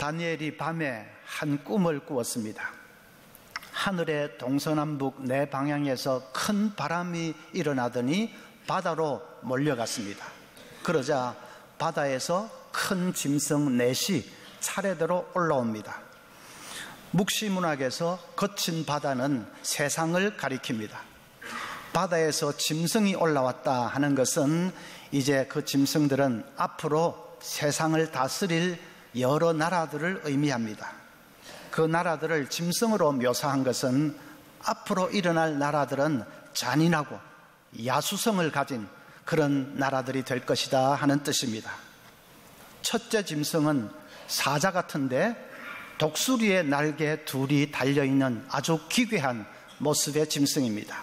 다니엘이 밤에 한 꿈을 꾸었습니다. 하늘의 동서남북 네 방향에서 큰 바람이 일어나더니 바다로 몰려갔습니다. 그러자 바다에서 큰 짐승 넷이 차례대로 올라옵니다. 묵시문학에서 거친 바다는 세상을 가리킵니다. 바다에서 짐승이 올라왔다 하는 것은 이제 그 짐승들은 앞으로 세상을 다스릴 여러 나라들을 의미합니다. 그 나라들을 짐승으로 묘사한 것은 앞으로 일어날 나라들은 잔인하고 야수성을 가진 그런 나라들이 될 것이다 하는 뜻입니다. 첫째 짐승은 사자 같은데 독수리의 날개 둘이 달려있는 아주 기괴한 모습의 짐승입니다.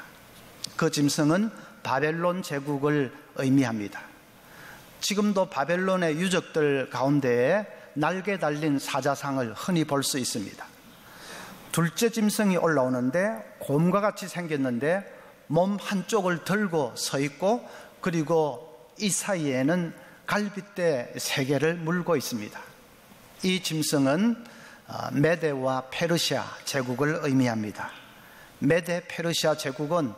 그 짐승은 바벨론 제국을 의미합니다. 지금도 바벨론의 유적들 가운데에 날개 달린 사자상을 흔히 볼 수 있습니다. 둘째 짐승이 올라오는데 곰과 같이 생겼는데 몸 한쪽을 들고 서 있고, 그리고 이 사이에는 갈빗대 3개를 물고 있습니다. 이 짐승은 메데와 페르시아 제국을 의미합니다. 메데 페르시아 제국은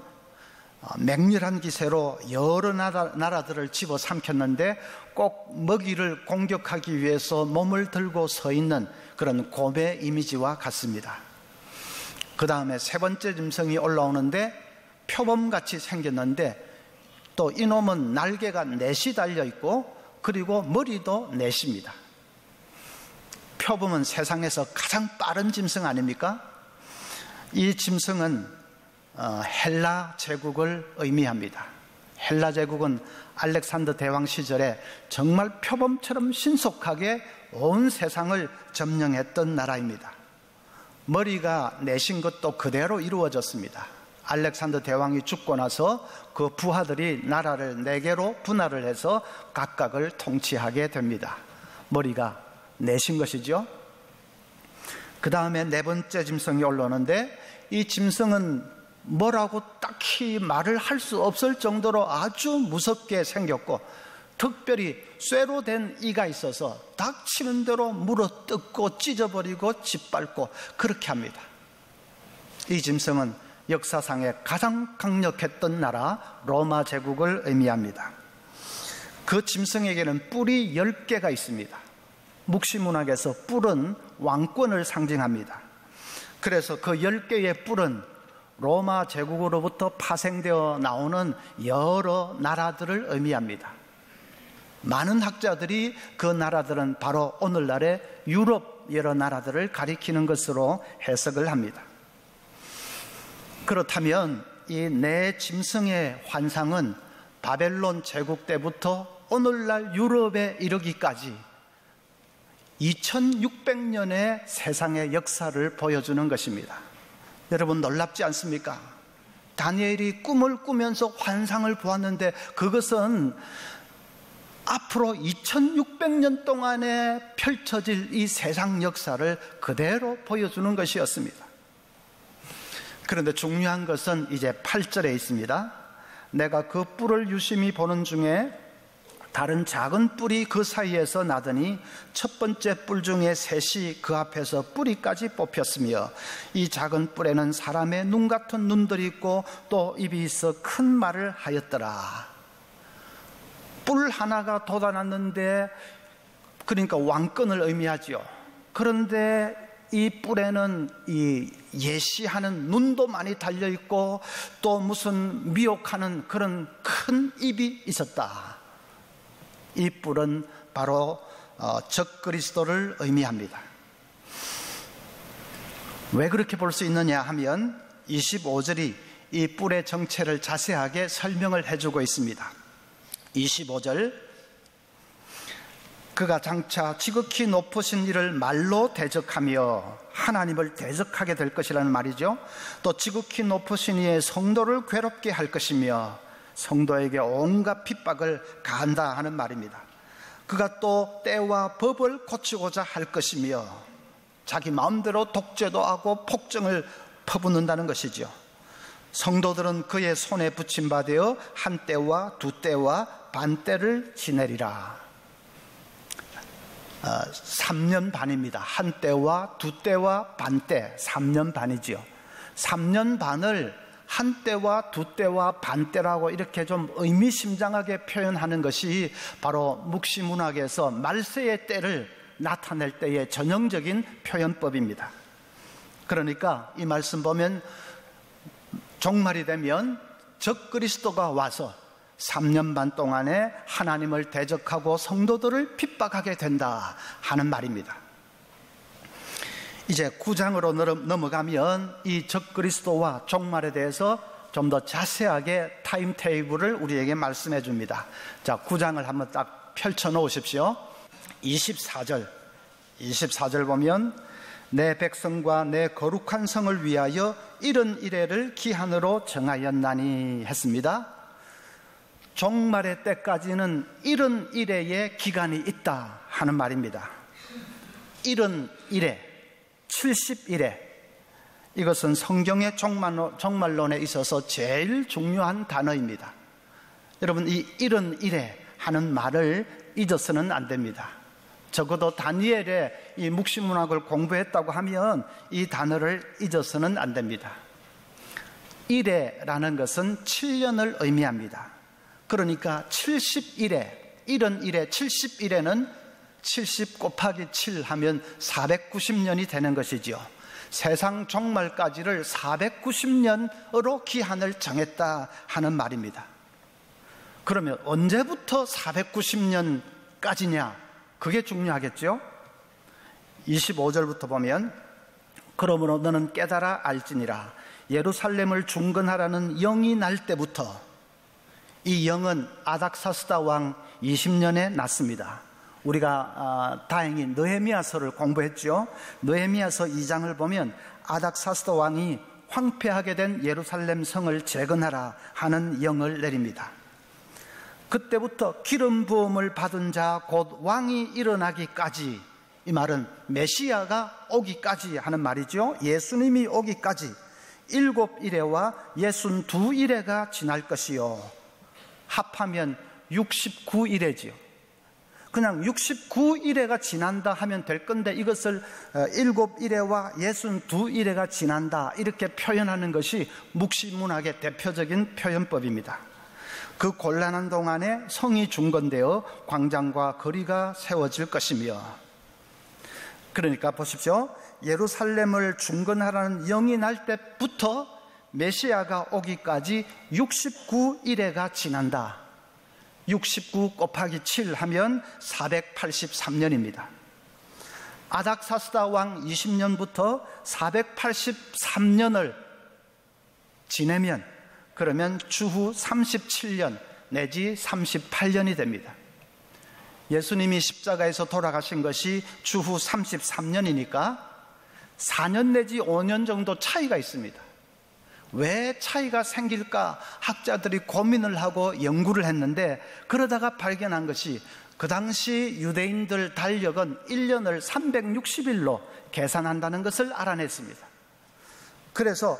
맹렬한 기세로 여러 나라들을 집어삼켰는데 꼭 먹이를 공격하기 위해서 몸을 들고 서 있는 그런 곰의 이미지와 같습니다. 그 다음에 세 번째 짐승이 올라오는데 표범같이 생겼는데 또 이놈은 날개가 넷이 달려있고 그리고 머리도 넷입니다. 표범은 세상에서 가장 빠른 짐승 아닙니까? 이 짐승은 헬라 제국을 의미합니다. 헬라 제국은 알렉산더 대왕 시절에 정말 표범처럼 신속하게 온 세상을 점령했던 나라입니다. 머리가 내신 것도 그대로 이루어졌습니다. 알렉산더 대왕이 죽고 나서 그 부하들이 나라를 4개로 분할을 해서 각각을 통치하게 됩니다. 머리가 내신 것이죠. 그 다음에 4번째 짐승이 올라오는데 이 짐승은 뭐라고 딱히 말을 할 수 없을 정도로 아주 무섭게 생겼고, 특별히 쇠로 된 이가 있어서 닥치는 대로 물어뜯고 찢어버리고 짓밟고 그렇게 합니다. 이 짐승은 역사상에 가장 강력했던 나라 로마 제국을 의미합니다. 그 짐승에게는 뿔이 10개가 있습니다. 묵시문학에서 뿔은 왕권을 상징합니다. 그래서 그 10개의 뿔은 로마 제국으로부터 파생되어 나오는 여러 나라들을 의미합니다. 많은 학자들이 그 나라들은 바로 오늘날의 유럽 여러 나라들을 가리키는 것으로 해석을 합니다. 그렇다면 이 네 짐승의 환상은 바벨론 제국 때부터 오늘날 유럽에 이르기까지 2600년의 세상의 역사를 보여주는 것입니다. 여러분 놀랍지 않습니까? 다니엘이 꿈을 꾸면서 환상을 보았는데 그것은 앞으로 2600년 동안에 펼쳐질 이 세상 역사를 그대로 보여주는 것이었습니다. 그런데 중요한 것은 이제 8절에 있습니다. 내가 그 뿔을 유심히 보는 중에 다른 작은 뿔이 그 사이에서 나더니 첫 번째 뿔 중에 셋이 그 앞에서 뿌리까지 뽑혔으며 이 작은 뿔에는 사람의 눈 같은 눈들이 있고 또 입이 있어 큰 말을 하였더라. 뿔 하나가 돋아났는데, 그러니까 왕권을 의미하죠. 그런데 이 뿔에는 이 예시하는 눈도 많이 달려있고 또 무슨 미혹하는 그런 큰 입이 있었다. 이 뿔은 바로 적그리스도를 의미합니다. 왜 그렇게 볼 수 있느냐 하면 25절이 이 뿔의 정체를 자세하게 설명을 해주고 있습니다. 25절, 그가 장차 지극히 높으신 이를 말로 대적하며 하나님을 대적하게 될 것이라는 말이죠. 또 지극히 높으신 이의 성도를 괴롭게 할 것이며 성도에게 온갖 핍박을 가한다 하는 말입니다. 그가 또 때와 법을 고치고자 할 것이며 자기 마음대로 독재도 하고 폭정을 퍼붓는다는 것이죠. 성도들은 그의 손에 붙임 바 되어 한 때와 두 때와 반 때를 지내리라. 3년 반입니다. 한 때와 두 때와 반 때, 3년 반이지요. 3년 반을 한 때와 두 때와 반 때라고 이렇게 좀 의미심장하게 표현하는 것이 바로 묵시문학에서 말세의 때를 나타낼 때의 전형적인 표현법입니다. 그러니까 이 말씀 보면 종말이 되면 적그리스도가 와서 3년 반 동안에 하나님을 대적하고 성도들을 핍박하게 된다 하는 말입니다. 이제 9장으로 넘어가면 이 적그리스도와 종말에 대해서 좀 더 자세하게 타임테이블을 우리에게 말씀해 줍니다. 자, 9장을 한번 딱 펼쳐 놓으십시오. 24절 보면 내 백성과 내 거룩한 성을 위하여 이런 이래를 기한으로 정하였나니 했습니다. 종말의 때까지는 이런 이래의 기간이 있다 하는 말입니다. 이런 이래, 70일에, 이것은 성경의 종말론에 있어서 제일 중요한 단어입니다. 여러분, 이 이런 이래 하는 말을 잊어서는 안 됩니다. 적어도 다니엘의 이 묵시문학을 공부했다고 하면 이 단어를 잊어서는 안 됩니다. 이래라는 것은 7년을 의미합니다. 그러니까 70일에, 이런 일에 70일에는 70 곱하기 7 하면 490년이 되는 것이죠. 세상 종말까지를 490년으로 기한을 정했다 하는 말입니다. 그러면 언제부터 490년까지냐? 그게 중요하겠죠. 25절부터 보면 그러므로 너는 깨달아 알지니라 예루살렘을 중건하라는 영이 날 때부터, 이 영은 아닥사스다 왕 20년에 났습니다. 우리가 다행히 느헤미야서를 공부했죠. 느헤미야서 2장을 보면 아닥사스다 왕이 황폐하게 된 예루살렘 성을 재건하라 하는 영을 내립니다. 그때부터 기름 부음을 받은 자 곧 왕이 일어나기까지, 이 말은 메시아가 오기까지 하는 말이죠. 예수님이 오기까지 7일에와 62일에가 지날 것이요, 합하면 69일에지요. 그냥 69일에가 지난다 하면 될 건데 이것을 7일에와 62일에가 지난다 이렇게 표현하는 것이 묵시문학의 대표적인 표현법입니다. 그 곤란한 동안에 성이 중건되어 광장과 거리가 세워질 것이며, 그러니까 보십시오. 예루살렘을 중건하라는 영이 날 때부터 메시아가 오기까지 69일에가 지난다. 69 곱하기 7 하면 483년입니다. 아닥사스다 왕 20년부터 483년을 지내면, 그러면 주후 37년 내지 38년이 됩니다. 예수님이 십자가에서 돌아가신 것이 주후 33년이니까 4년 내지 5년 정도 차이가 있습니다. 왜 차이가 생길까 학자들이 고민을 하고 연구를 했는데, 그러다가 발견한 것이 그 당시 유대인들 달력은 1년을 360일로 계산한다는 것을 알아냈습니다. 그래서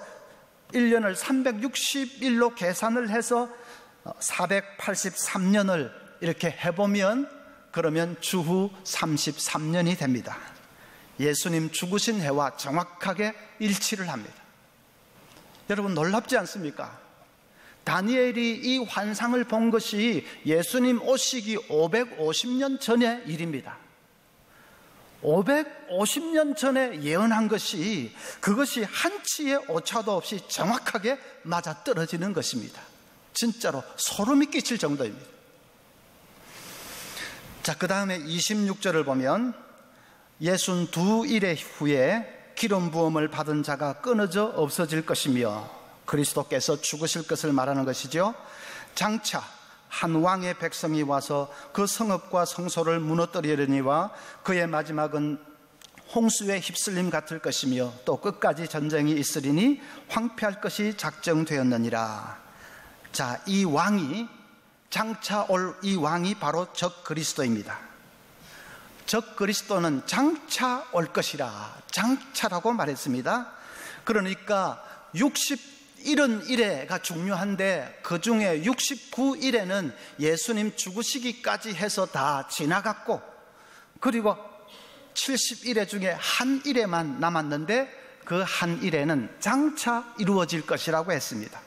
1년을 360일로 계산을 해서 483년을 이렇게 해보면, 그러면 주후 33년이 됩니다. 예수님 죽으신 해와 정확하게 일치를 합니다. 여러분, 놀랍지 않습니까? 다니엘이 이 환상을 본 것이 예수님 오시기 550년 전의 일입니다. 550년 전에 예언한 것이, 그것이 한치의 오차도 없이 정확하게 맞아떨어지는 것입니다. 진짜로 소름이 끼칠 정도입니다. 자, 그 다음에 26절을 보면 62일의 후에 기름 부음을 받은 자가 끊어져 없어질 것이며, 그리스도께서 죽으실 것을 말하는 것이죠. 장차 한 왕의 백성이 와서 그 성읍과 성소를 무너뜨리려니와 그의 마지막은 홍수에 휩쓸림 같을 것이며 또 끝까지 전쟁이 있으리니 황폐할 것이 작정되었느니라. 자, 이 왕이, 장차 올 이 왕이 바로 적그리스도입니다. 적그리스도는 장차 올 것이라, 장차라고 말했습니다. 그러니까 61일에가 중요한데 그 중에 69일에는 예수님 죽으시기까지 해서 다 지나갔고, 그리고 70일에 중에 한 일에만 남았는데 그 한 일에는 장차 이루어질 것이라고 했습니다.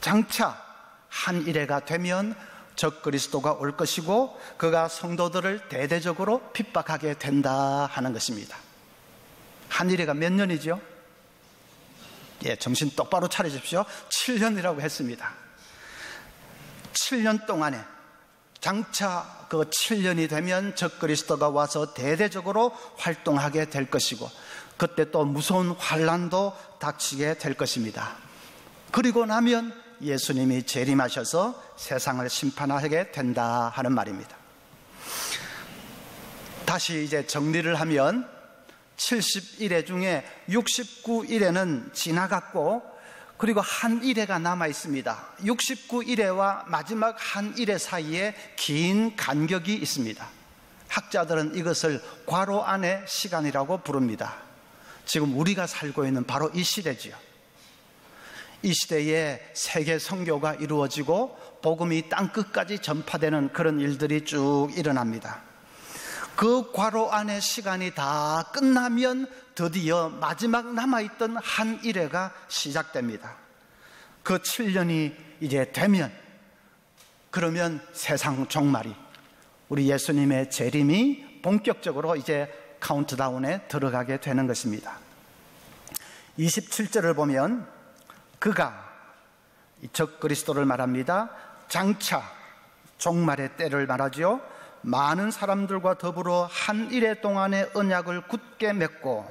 장차 한 일회가 되면 적그리스도가 올 것이고 그가 성도들을 대대적으로 핍박하게 된다 하는 것입니다. 한 일회가 몇 년이죠? 정신 똑바로 차리십시오. 7년이라고 했습니다. 7년 동안에 장차 그 7년이 되면 적그리스도가 와서 대대적으로 활동하게 될 것이고 그때 또 무서운 환난도 닥치게 될 것입니다. 그리고 나면 예수님이 재림하셔서 세상을 심판하게 된다 하는 말입니다. 다시 이제 정리를 하면 70일회 중에 69일회는 지나갔고 그리고 한 일회가 남아 있습니다. 69일회와 마지막 한 일회 사이에 긴 간격이 있습니다. 학자들은 이것을 괄호 안의 시간이라고 부릅니다. 지금 우리가 살고 있는 바로 이 시대지요. 이 시대에 세계 선교가 이루어지고 복음이 땅 끝까지 전파되는 그런 일들이 쭉 일어납니다. 그 괄호 안의 시간이 다 끝나면 드디어 마지막 남아있던 한 일회가 시작됩니다. 그 7년이 이제 되면 그러면 세상 종말이 우리 예수님의 재림이 본격적으로 이제 카운트다운에 들어가게 되는 것입니다. 27절을 보면 그가 적그리스도를 말합니다. 장차 종말의 때를 말하죠. 많은 사람들과 더불어 한 일회 동안의 언약을 굳게 맺고,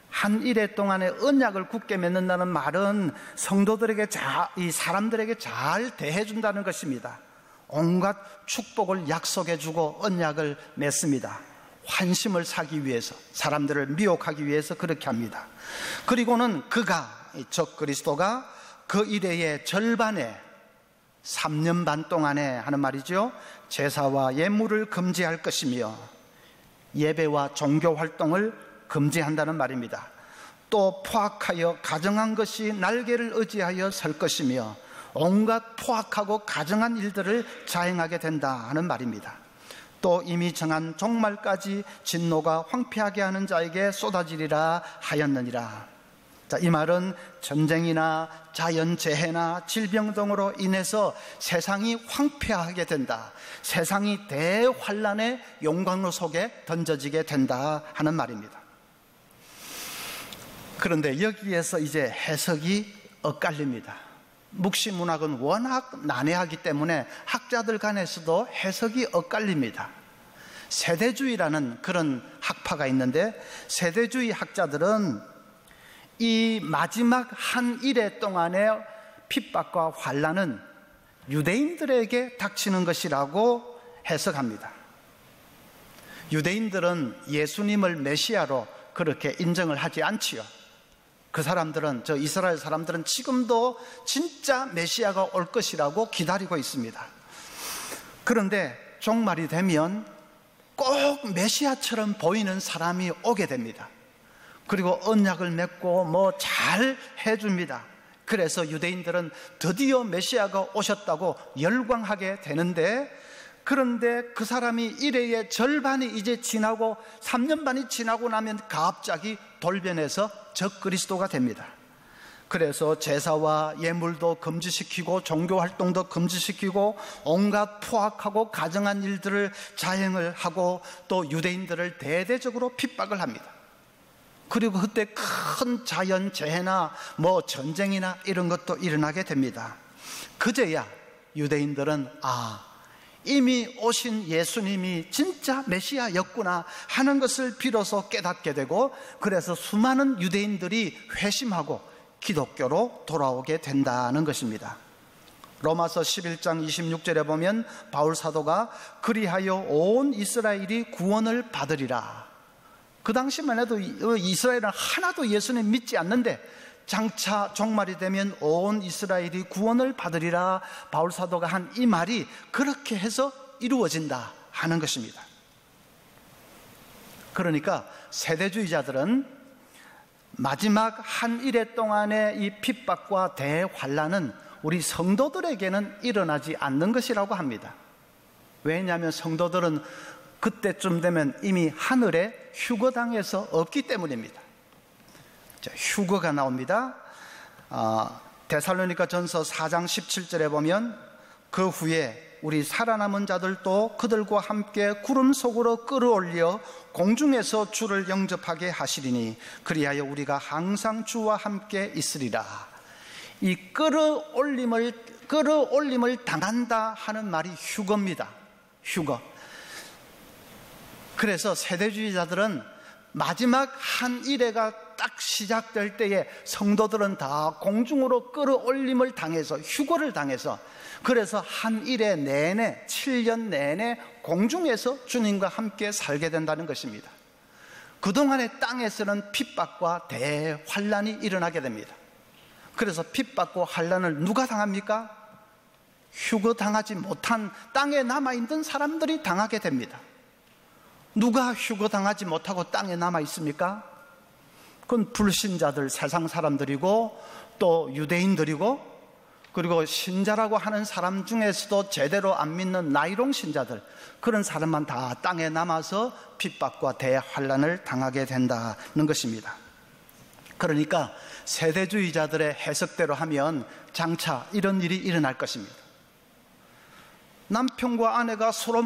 한 일회 동안의 언약을 굳게 맺는다는 말은 성도들에게 이 사람들에게 잘 대해준다는 것입니다. 온갖 축복을 약속해주고 언약을 맺습니다. 환심을 사기 위해서, 사람들을 미혹하기 위해서 그렇게 합니다. 그리고는 그가, 적그리스도가 그 일회의 절반에 3년 반 동안에 하는 말이죠, 제사와 예물을 금지할 것이며 예배와 종교 활동을 금지한다는 말입니다. 또 포악하여 가증한 것이 날개를 의지하여 설 것이며 온갖 포악하고 가증한 일들을 자행하게 된다 하는 말입니다. 또 이미 정한 종말까지 진노가 황폐하게 하는 자에게 쏟아지리라 하였느니라. 자, 이 말은 전쟁이나 자연재해나 질병 등으로 인해서 세상이 황폐하게 된다, 세상이 대환란의 용광로 속에 던져지게 된다 하는 말입니다. 그런데 여기에서 이제 해석이 엇갈립니다. 묵시문학은 워낙 난해하기 때문에 학자들 간에서도 해석이 엇갈립니다. 세대주의라는 그런 학파가 있는데, 세대주의 학자들은 이 마지막 한 일회 동안의 핍박과 환난은 유대인들에게 닥치는 것이라고 해석합니다. 유대인들은 예수님을 메시아로 그렇게 인정을 하지 않지요. 그 사람들은, 저 이스라엘 사람들은 지금도 진짜 메시아가 올 것이라고 기다리고 있습니다. 그런데 종말이 되면 꼭 메시아처럼 보이는 사람이 오게 됩니다. 그리고 언약을 맺고 뭐 잘 해줍니다. 그래서 유대인들은 드디어 메시아가 오셨다고 열광하게 되는데, 그런데 그 사람이 일회의 절반이 이제 지나고 3년 반이 지나고 나면 갑자기 돌변해서 적그리스도가 됩니다. 그래서 제사와 예물도 금지시키고 종교활동도 금지시키고 온갖 포악하고 가증한 일들을 자행을 하고 또 유대인들을 대대적으로 핍박을 합니다. 그리고 그때 큰 자연재해나 뭐 전쟁이나 이런 것도 일어나게 됩니다. 그제야 유대인들은 이미 오신 예수님이 진짜 메시아였구나 하는 것을 비로소 깨닫게 되고, 그래서 수많은 유대인들이 회심하고 기독교로 돌아오게 된다는 것입니다. 로마서 11장 26절에 보면 바울 사도가 그리하여 온 이스라엘이 구원을 받으리라. 그 당시만 해도 이스라엘은 하나도 예수님 믿지 않는데 장차 종말이 되면 온 이스라엘이 구원을 받으리라, 바울 사도가 한 이 말이 그렇게 해서 이루어진다 하는 것입니다. 그러니까 세대주의자들은 마지막 한 일회 동안의 이 핍박과 대환란은 우리 성도들에게는 일어나지 않는 것이라고 합니다. 왜냐하면 성도들은 그때쯤 되면 이미 하늘에 휴거당해서 없기 때문입니다. 자, 휴거가 나옵니다. 데살로니가 전서 4장 17절에 보면 그 후에 우리 살아남은 자들도 그들과 함께 구름 속으로 끌어올려 공중에서 주를 영접하게 하시리니 그리하여 우리가 항상 주와 함께 있으리라. 이 끌어올림을 당한다 하는 말이 휴거입니다. 휴거. 그래서 세대주의자들은 마지막 한 일회가 딱 시작될 때에 성도들은 다 공중으로 끌어올림을 당해서 휴거를 당해서 그래서 한 일회 내내 7년 내내 공중에서 주님과 함께 살게 된다는 것입니다. 그동안의 땅에서는 핍박과 대환란이 일어나게 됩니다. 그래서 핍박과 환란을 누가 당합니까? 휴거 당하지 못한 땅에 남아있는 사람들이 당하게 됩니다. 누가 휴거 당하지 못하고 땅에 남아 있습니까? 그건 불신자들, 세상 사람들이고 또 유대인들이고 그리고 신자라고 하는 사람 중에서도 제대로 안 믿는 나이롱 신자들, 그런 사람만 다 땅에 남아서 핍박과 대환란을 당하게 된다는 것입니다. 그러니까 세대주의자들의 해석대로 하면 장차 이런 일이 일어날 것입니다. 남편과 아내가 서로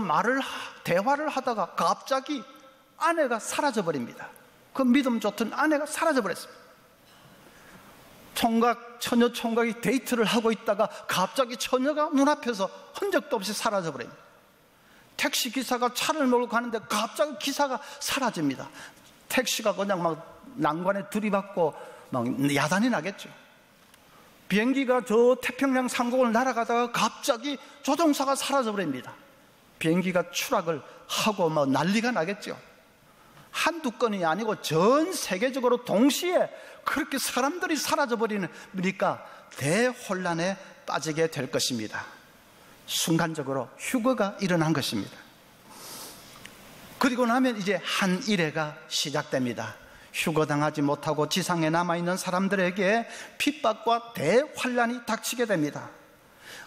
대화를 하다가 갑자기 아내가 사라져버립니다. 그 믿음 좋던 아내가 사라져버렸습니다. 처녀 총각이 데이트를 하고 있다가 갑자기 처녀가 눈앞에서 흔적도 없이 사라져버립니다. 택시기사가 차를 몰고 가는데 갑자기 기사가 사라집니다. 택시가 그냥 막 난관에 들이받고 막 야단이 나겠죠. 비행기가 저 태평양 상공을 날아가다가 갑자기 조종사가 사라져버립니다. 비행기가 추락을 하고 뭐 난리가 나겠죠. 한두 건이 아니고 전 세계적으로 동시에 그렇게 사람들이 사라져버리니까 대혼란에 빠지게 될 것입니다. 순간적으로 휴거가 일어난 것입니다. 그리고 나면 이제 한 일회가 시작됩니다. 휴거당하지 못하고 지상에 남아있는 사람들에게 핍박과 대환란이 닥치게 됩니다.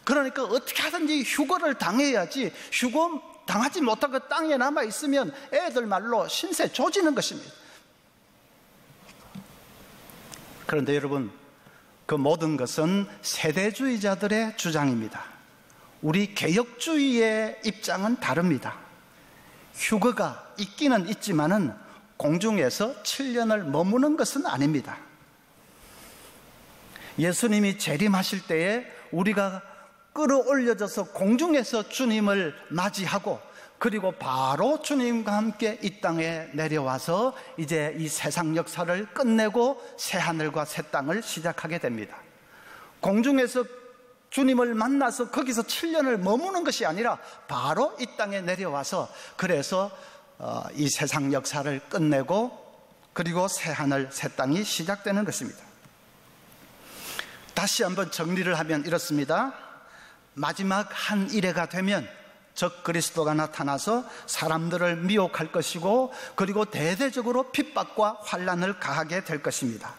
그러니까 어떻게 하든지 휴거를 당해야지, 휴거 당하지 못하고 땅에 남아있으면 애들 말로 신세 조지는 것입니다. 그런데 여러분, 그 모든 것은 세대주의자들의 주장입니다. 우리 개혁주의의 입장은 다릅니다. 휴거가 있기는 있지만은 공중에서 7년을 머무는 것은 아닙니다. 예수님이 재림하실 때에 우리가 끌어올려져서 공중에서 주님을 맞이하고 그리고 바로 주님과 함께 이 땅에 내려와서 이제 이 세상 역사를 끝내고 새하늘과 새 땅을 시작하게 됩니다. 공중에서 주님을 만나서 거기서 7년을 머무는 것이 아니라 바로 이 땅에 내려와서 그래서 이 세상 역사를 끝내고 그리고 새하늘 새 땅이 시작되는 것입니다. 다시 한번 정리를 하면 이렇습니다. 마지막 한 일회가 되면 적 그리스도가 나타나서 사람들을 미혹할 것이고 그리고 대대적으로 핍박과 환란을 가하게 될 것입니다.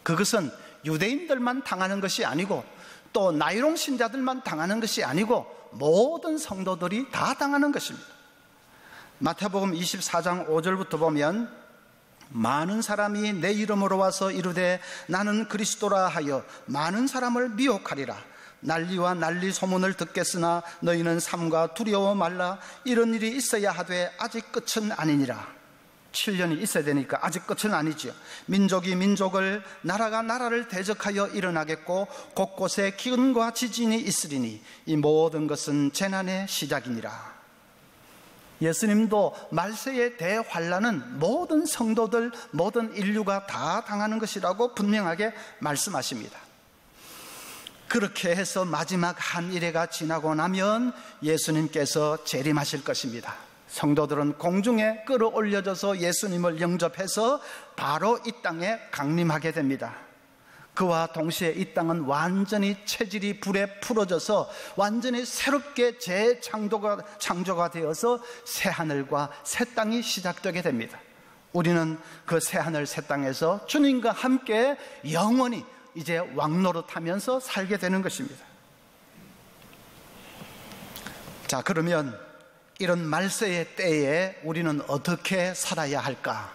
그것은 유대인들만 당하는 것이 아니고 또 나이롱 신자들만 당하는 것이 아니고 모든 성도들이 다 당하는 것입니다. 마태복음 24장 5절부터 보면 많은 사람이 내 이름으로 와서 이르되 나는 그리스도라 하여 많은 사람을 미혹하리라. 난리와 난리 소문을 듣겠으나 너희는 삼가 두려워 말라. 이런 일이 있어야 하되 아직 끝은 아니니라. 7년이 있어야 되니까 아직 끝은 아니지요. 민족이 민족을, 나라가 나라를 대적하여 일어나겠고 곳곳에 기근과 지진이 있으리니 이 모든 것은 재난의 시작이니라. 예수님도 말세의 대환란은 모든 성도들, 모든 인류가 다 당하는 것이라고 분명하게 말씀하십니다. 그렇게 해서 마지막 한 일회가 지나고 나면 예수님께서 재림하실 것입니다. 성도들은 공중에 끌어올려져서 예수님을 영접해서 바로 이 땅에 강림하게 됩니다. 그와 동시에 이 땅은 완전히 체질이 불에 풀어져서 완전히 새롭게 재창조가 되어서 새하늘과 새 땅이 시작되게 됩니다. 우리는 그 새하늘 새 땅에서 주님과 함께 영원히 이제 왕노릇하면서 살게 되는 것입니다. 자, 그러면 이런 말세의 때에 우리는 어떻게 살아야 할까?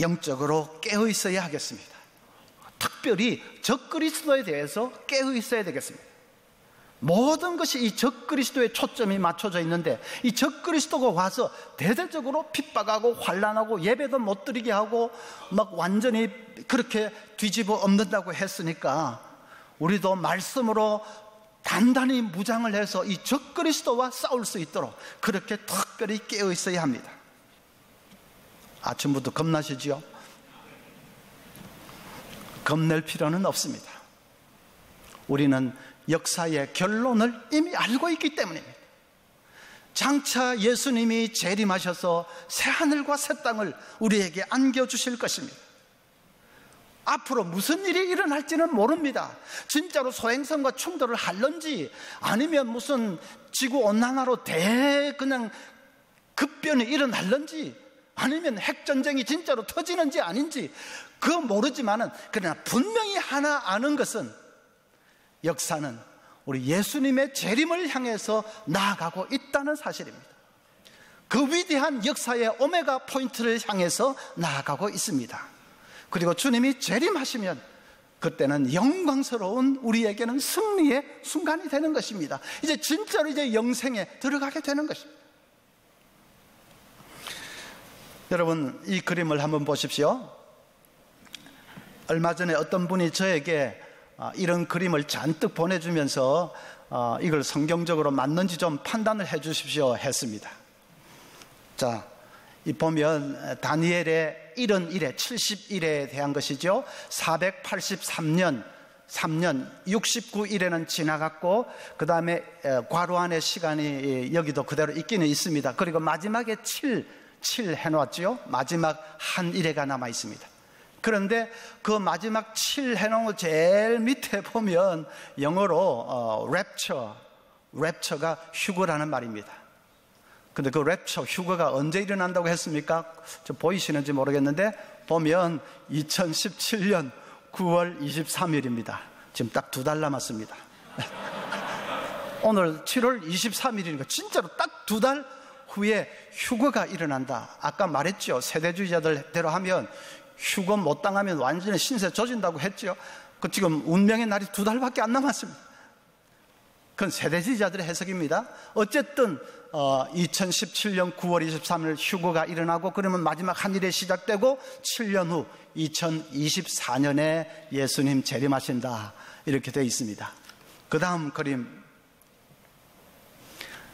영적으로 깨어 있어야 하겠습니다. 특별히 적그리스도에 대해서 깨어 있어야 되겠습니다. 모든 것이 이 적그리스도에 초점이 맞춰져 있는데, 이 적그리스도가 와서 대대적으로 핍박하고 환난하고 예배도 못 드리게 하고 막 완전히 그렇게 뒤집어 엎는다고 했으니까 우리도 말씀으로 단단히 무장을 해서 이 적그리스도와 싸울 수 있도록 그렇게 특별히 깨어 있어야 합니다. 아침부터 겁나시지요? 겁낼 필요는 없습니다. 우리는 역사의 결론을 이미 알고 있기 때문입니다. 장차 예수님이 재림하셔서 새하늘과 새 땅을 우리에게 안겨주실 것입니다. 앞으로 무슨 일이 일어날지는 모릅니다. 진짜로 소행성과 충돌을 할런지, 아니면 무슨 지구온난화로 그냥 급변이 일어날런지, 아니면 핵전쟁이 진짜로 터지는지 아닌지 그건 모르지만은, 그러나 분명히 하나 아는 것은 역사는 우리 예수님의 재림을 향해서 나아가고 있다는 사실입니다. 그 위대한 역사의 오메가 포인트를 향해서 나아가고 있습니다. 그리고 주님이 재림하시면 그때는 영광스러운 우리에게는 승리의 순간이 되는 것입니다. 이제 진짜로 이제 영생에 들어가게 되는 것입니다. 여러분, 이 그림을 한번 보십시오. 얼마 전에 어떤 분이 저에게 이런 그림을 잔뜩 보내주면서 이걸 성경적으로 맞는지 좀 판단을 해 주십시오 했습니다. 자, 이 보면 다니엘의 71회, 70일에 대한 것이죠. 483년 69일에는 지나갔고, 그 다음에 과로안의 시간이 여기도 그대로 있기는 있습니다. 그리고 마지막에 7 해놓았죠. 마지막 한 일회가 남아 있습니다. 그런데 그 마지막 7 해놓은 거 제일 밑에 보면 영어로 랩처가 휴거라는 말입니다. 근데 그 랩처, 휴거가 언제 일어난다고 했습니까? 저 보이시는지 모르겠는데 보면 2017년 9월 23일입니다. 지금 딱 2달 남았습니다. 오늘 7월 23일이니까 진짜로 딱 2달 후에 휴거가 일어난다. 아까 말했죠. 세대주의자들대로 하면 휴거 못 당하면 완전히 신세 져진다고 했죠. 그 지금 운명의 날이 2달밖에 안 남았습니다. 그건 세대주의자들의 해석입니다. 어쨌든 2017년 9월 23일 휴거가 일어나고, 그러면 마지막 한 일이 시작되고 7년 후 2024년에 예수님 재림하신다, 이렇게 되어 있습니다. 그 다음 그림.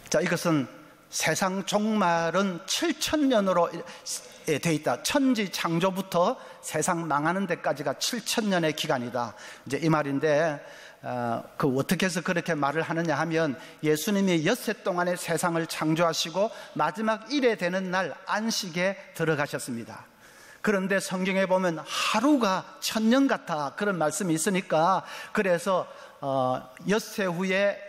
자, 이것은 세상 종말은 7,000년으로 되어 있다. 천지 창조부터 세상 망하는 데까지가 7,000년의 기간이다. 이제 이 말인데, 어떻게 해서 그렇게 말을 하느냐 하면, 예수님이 엿새 동안의 세상을 창조하시고 마지막 일에 되는 날 안식에 들어가셨습니다. 그런데 성경에 보면 하루가 1000년 같아, 그런 말씀이 있으니까, 그래서 엿새 후에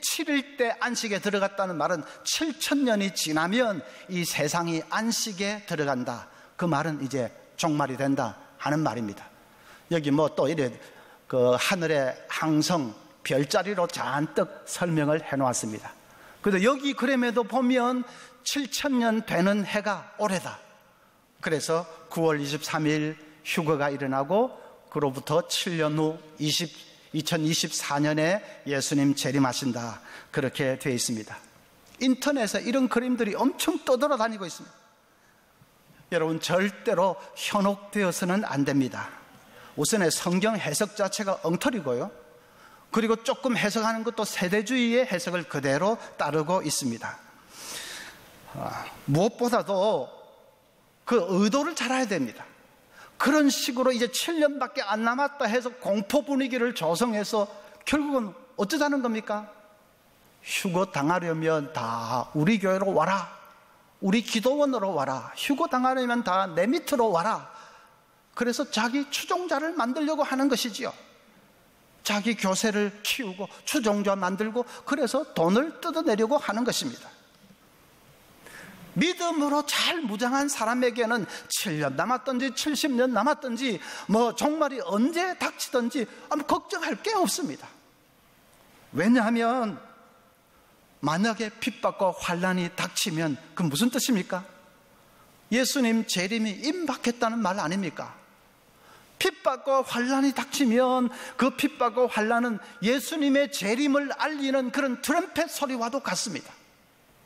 7일 때 안식에 들어갔다는 말은 7,000년이 지나면 이 세상이 안식에 들어간다. 그 말은 이제 종말이 된다 하는 말입니다. 여기 뭐 또 이래 그 하늘의 항성 별자리로 잔뜩 설명을 해 놓았습니다. 그런데 여기 그림에도 보면 7,000년 되는 해가 올해다. 그래서 9월 23일 휴거가 일어나고, 그로부터 7년 후 2024년에 예수님 재림하신다, 그렇게 되어 있습니다. 인터넷에 이런 그림들이 엄청 떠돌아다니고 있습니다. 여러분, 절대로 현혹되어서는 안 됩니다. 우선에 성경 해석 자체가 엉터리고요, 그리고 조금 해석하는 것도 세대주의의 해석을 그대로 따르고 있습니다. 무엇보다도 그 의도를 잘 알아야 됩니다. 그런 식으로 이제 7년밖에 안 남았다 해서 공포 분위기를 조성해서 결국은 어쩌자는 겁니까? 휴거 당하려면 다 우리 교회로 와라, 우리 기도원으로 와라, 휴거 당하려면 다 내 밑으로 와라. 그래서 자기 추종자를 만들려고 하는 것이지요. 자기 교세를 키우고 추종자 만들고, 그래서 돈을 뜯어내려고 하는 것입니다. 믿음으로 잘 무장한 사람에게는 7년 남았든지 70년 남았든지 뭐 종말이 언제 닥치든지 아무 걱정할 게 없습니다. 왜냐하면 만약에 핍박과 환난이 닥치면 그 무슨 뜻입니까? 예수님 재림이 임박했다는 말 아닙니까? 핍박과 환난이 닥치면 그 핍박과 환난은 예수님의 재림을 알리는 그런 트럼펫 소리와도 같습니다.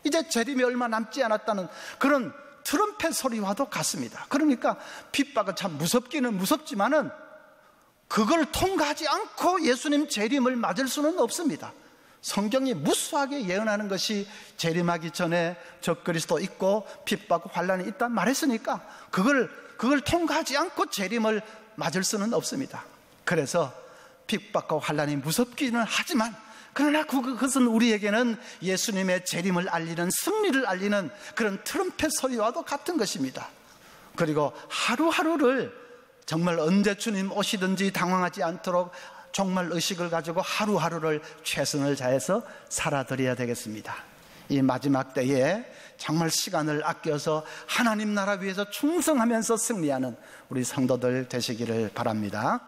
이제 재림이 얼마 남지 않았다는 그런 트럼펫 소리와도 같습니다. 그러니까 핍박은 참 무섭기는 무섭지만은 그걸 통과하지 않고 예수님 재림을 맞을 수는 없습니다. 성경이 무수하게 예언하는 것이 재림하기 전에 적그리스도 있고 핍박 환난이 있다 말했으니까 그걸 통과하지 않고 재림을 맞을 수는 없습니다. 그래서 핍박과 환난이 무섭기는 하지만 그러나 그것은 우리에게는 예수님의 재림을 알리는, 승리를 알리는 그런 트럼펫 소리와도 같은 것입니다. 그리고 하루하루를 정말 언제 주님 오시든지 당황하지 않도록 정말 의식을 가지고 하루하루를 최선을 다해서 살아드려야 되겠습니다. 이 마지막 때에 정말 시간을 아껴서 하나님 나라 위해서 충성하면서 승리하는 우리 성도들 되시기를 바랍니다.